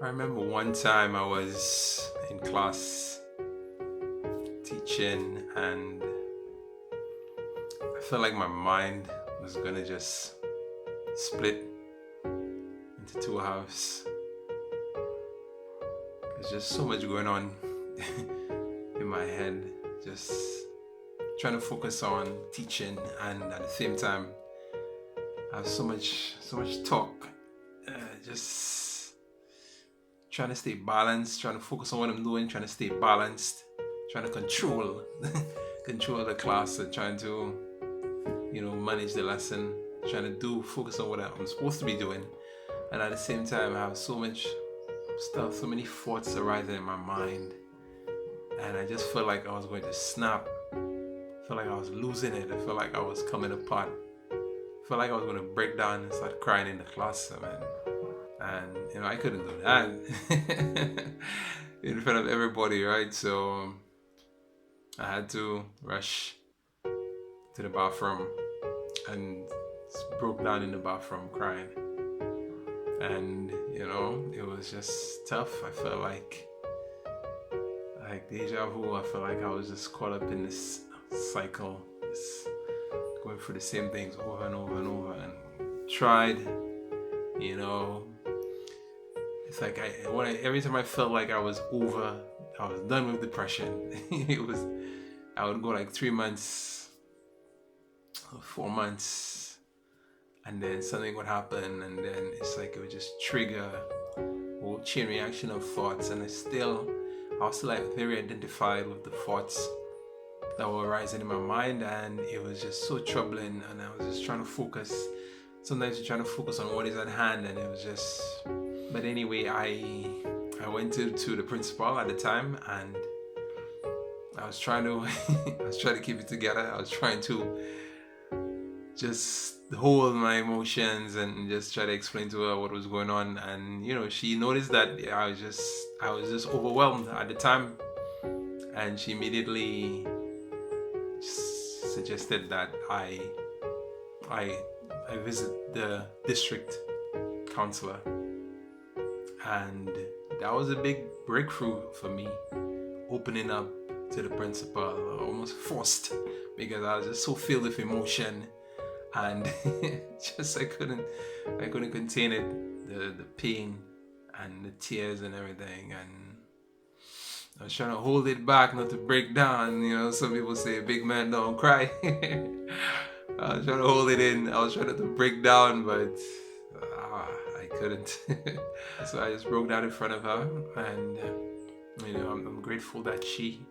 I remember one time I was in class teaching and I felt like my mind was gonna just split into two halves. There's just so much going on in my head, just trying to focus on teaching and at the same time I have so much talk, just trying to stay balanced, trying to focus on what I'm doing, trying to stay balanced, trying to control the class and trying to manage the lesson, trying to focus on what I'm supposed to be doing, and at the same time I have so much stuff, so many thoughts arising in my mind, and I just felt like I was going to snap. I felt like I was losing it. I felt like I was coming apart. I felt like I was going to break down and start crying in the class, and I couldn't do that in front of everybody, right? So I had to rush to the bathroom and broke down in the bathroom crying, and it was just tough. I felt like deja vu. I felt like I was just caught up in this cycle, just going through the same things over and over and over, and tried, it's like every time I felt like I was done with depression, I would go like 3 months, 4 months, and then something would happen, and then it's like it would just trigger a whole chain reaction of thoughts, and I was still like very identified with the thoughts that were arising in my mind, and it was just so troubling, and I was just trying to focus. Sometimes you're trying to focus on what is at hand, and it was just. But anyway, I went to the principal at the time, and I was trying to keep it together. I was trying to just hold my emotions and just try to explain to her what was going on, and she noticed that I was just overwhelmed at the time, and she immediately suggested that I visit the district counselor, and that was a big breakthrough for me, opening up to the principal, almost forced, because I was just so filled with emotion, and just I couldn't contain it, the pain and the tears and everything, and I was trying to hold it back, not to break down. Some people say big man don't cry. I was trying to hold it in. I was trying not to break down, but I couldn't. So I just broke down in front of her, and I'm grateful that she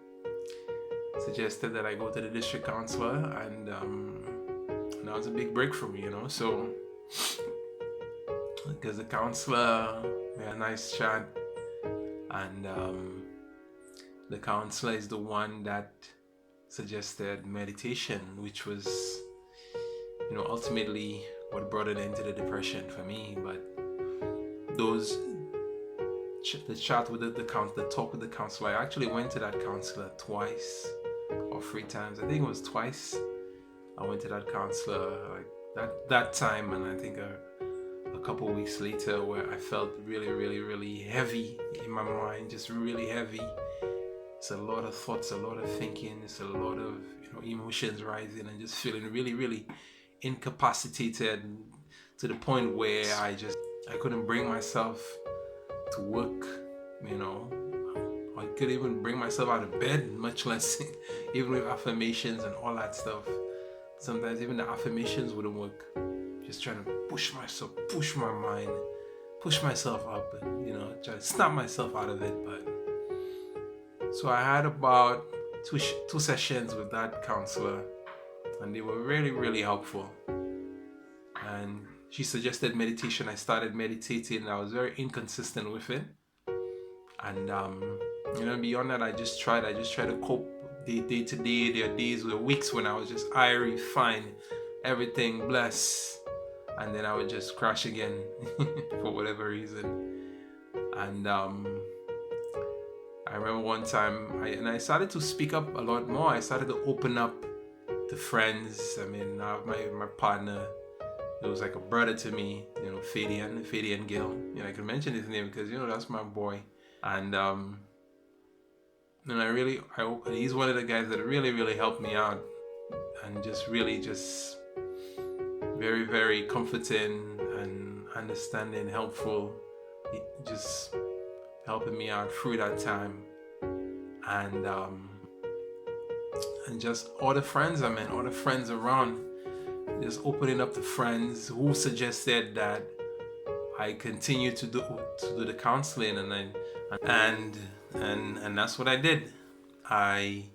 suggested that I go to the district counselor, and that was a big break for me. So because the counselor, we had a nice chat, and the counselor is the one that suggested meditation, which was ultimately what brought it into the depression for me. But the chat with the talk with the counselor, I actually went to that counselor twice or 3 times. I think it was twice. I went to that counselor like that time, and I think a couple weeks later, where I felt really, really, really heavy in my mind, just really heavy. It's a lot of thoughts, a lot of thinking, it's a lot of emotions rising, and just feeling really, really incapacitated to the point where I couldn't bring myself to work, I couldn't even bring myself out of bed, much less even with affirmations and all that stuff. Sometimes even the affirmations wouldn't work. Just trying to push myself, push my mind, push myself up, and try to snap myself out of it. But so I had about two sessions with that counselor, and they were really, really helpful. And she suggested meditation. I started meditating, and I was very inconsistent with it. And beyond that, I just tried to cope day to day. There are days or weeks when I was just airy, fine, everything blessed, and then I would just crash again for whatever reason. And I remember one time I started to speak up a lot more. I started to open up to friends. I have my partner It was like a brother to me, Fadian Gill. I can mention his name because that's my boy, and he's one of the guys that really, really helped me out, and just really just very, very comforting and understanding, helpful, just helping me out through that time, and just all the friends all the friends around, just opening up to friends who suggested that I continue to do the counseling, and that's what I did. I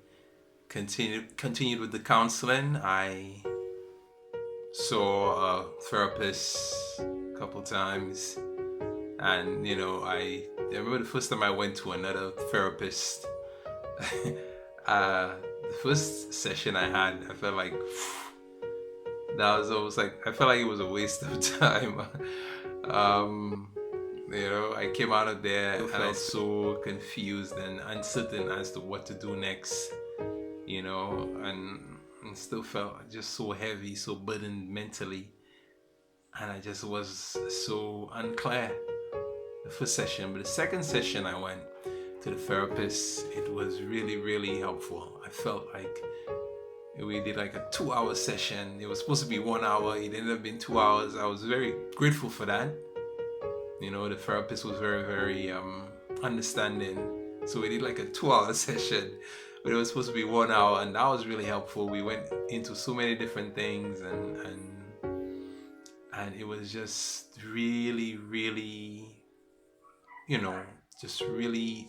continued with the counseling. I saw a therapist a couple times, and I remember the first time I went to another therapist. The first session I had, I felt like that was almost like, I felt like it was a waste of time. I came out of there and I felt so confused and uncertain as to what to do next, and still felt just so heavy, so burdened mentally, and I just was so unclear the first session. But the second session I went to the therapist, it was really, really helpful. I felt like we did like a 2-hour session. It was supposed to be 1 hour. It ended up being 2 hours. I was very grateful for that. The therapist was very, very understanding. So we did like a 2-hour session, but it was supposed to be 1 hour, and that was really helpful. We went into so many different things, and it was just really, really, just really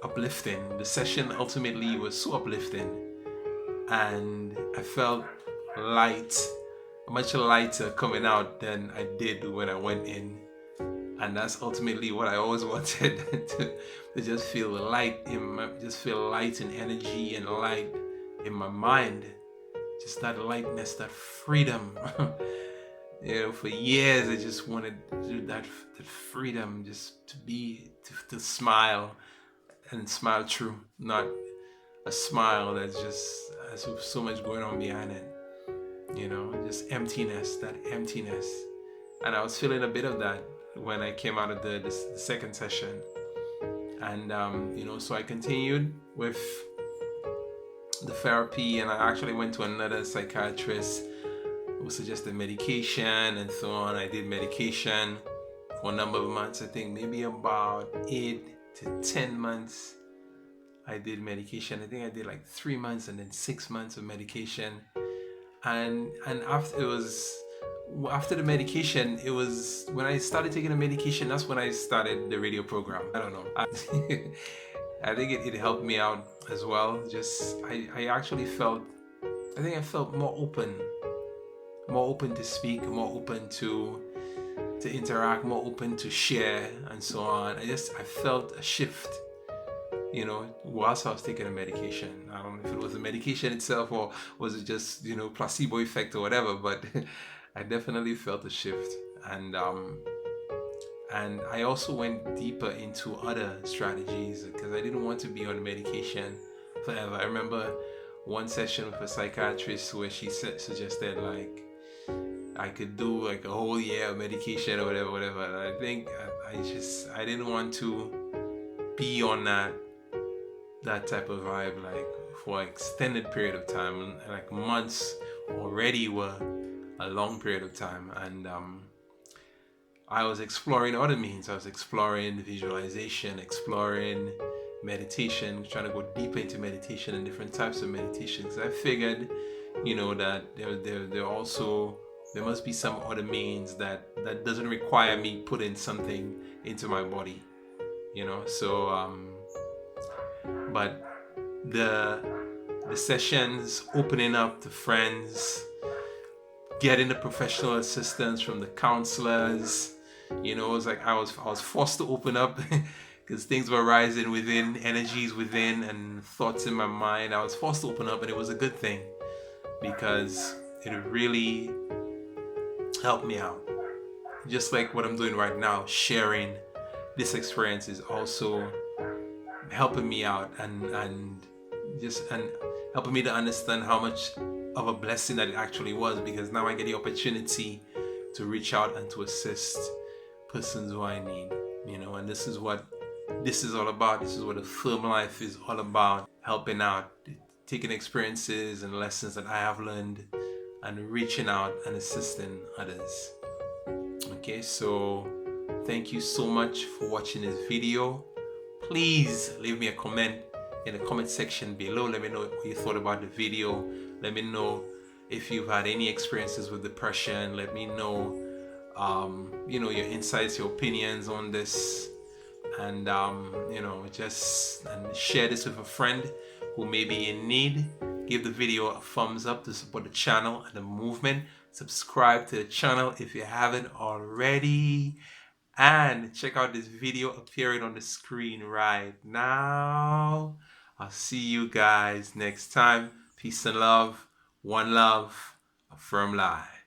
uplifting. The session ultimately was so uplifting, and I felt light, much lighter coming out than I did when I went in. And that's ultimately what I always wanted, to just feel light in energy and light in my mind. Just that lightness, that freedom. For years I just wanted that freedom, just to smile, and smile true, not a smile that's just has so much going on behind it. Just emptiness, that emptiness. And I was feeling a bit of that when I came out of the second session. And so I continued with the therapy, and I actually went to another psychiatrist who suggested medication and so on. I did medication for a number of months. I think maybe about 8 to 10 months I did medication. I think I did like 3 months and then 6 months of medication. And after the medication, it was when I started taking the medication, that's when I started the radio program. I don't know. I think it helped me out as well. I actually felt more open to speak, more open to interact, more open to share, and so on. I felt a shift, whilst I was taking the medication. I don't know if it was the medication itself or was it just, placebo effect or whatever, but I definitely felt a shift. And I also went deeper into other strategies because I didn't want to be on medication forever. I remember one session with a psychiatrist where she suggested like I could do like a whole year of medication or whatever. And I think I didn't want to be on that type of vibe like for an extended period of time. And like months already were a long period of time. And I was exploring other means. I was exploring visualization, exploring meditation, trying to go deeper into meditation and different types of meditations. I figured, that there must be some other means that doesn't require me putting something into my body, but the sessions, opening up to friends, getting the professional assistance from the counselors, it was like I was forced to open up because things were rising within, energies within, and thoughts in my mind. I was forced to open up, and it was a good thing because it really helped me out. Just like what I'm doing right now, sharing this experience is also helping me out and helping me to understand how much of a blessing that it actually was, because now I get the opportunity to reach out and to assist persons who I need, and this is what this is all about. This is what the film life is all about: helping out, taking experiences and lessons that I have learned and reaching out and assisting others. Okay, so thank you so much for watching this video. Please leave me a comment in the comment section below. Let me know what you thought about the video. Let me know if you've had any experiences with depression. Let me know your insights, your opinions on this, and just share this with a friend who may be in need. Give the video a thumbs up to support the channel and the movement. Subscribe to the channel if you haven't already, and check out this video appearing on the screen right now. I'll see you guys next time. Peace and love. One love. Affirm life.